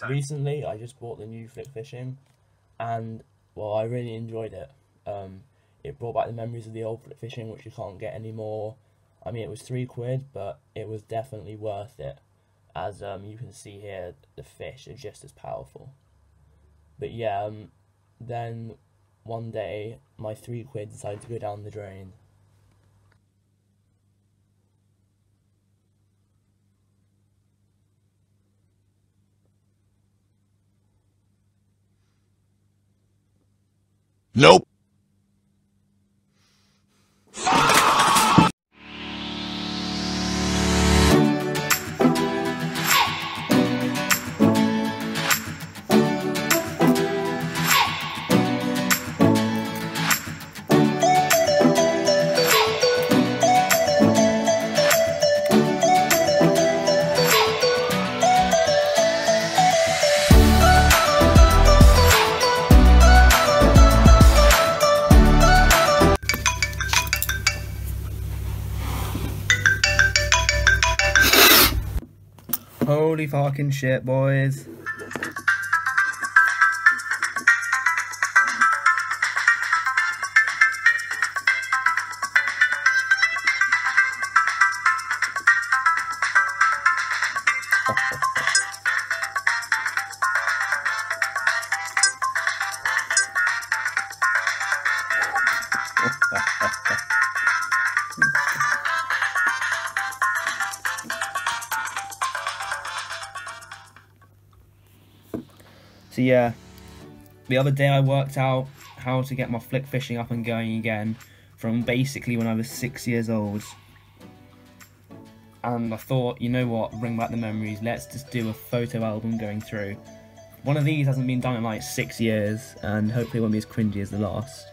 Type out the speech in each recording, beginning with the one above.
Recently, I just bought the new flick fishing, and well, I really enjoyed it. It brought back the memories of the old flick fishing, which you can't get anymore. I mean, it was £3, but it was definitely worth it. As you can see here, the fish are just as powerful. But yeah, then one day my £3 decided to go down the drain. Nope. Holy fucking shit, boys. So yeah, the other day I worked out how to get my flick fishing up and going again from basically when I was 6 years old. And I thought, you know what, bring back the memories, let's just do a photo album going through. One of these hasn't been done in like 6 years, and hopefully it won't be as cringy as the last.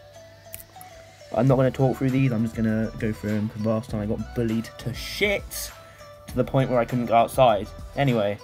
I'm not going to talk through these, I'm just going to go through them, because last time I got bullied to shit, to the point where I couldn't go outside. Anyway.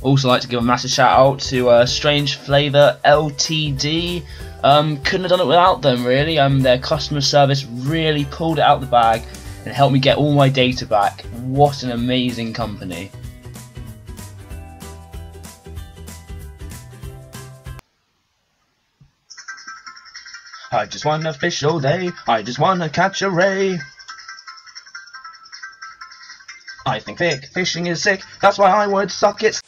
Also like to give a massive shout out to Strange Flavour Ltd. Couldn't have done it without them really. Their customer service really pulled it out the bag and helped me get all my data back. What an amazing company. I just wanna fish all day, I just wanna catch a ray. I think fishing is sick, that's why I would suck it.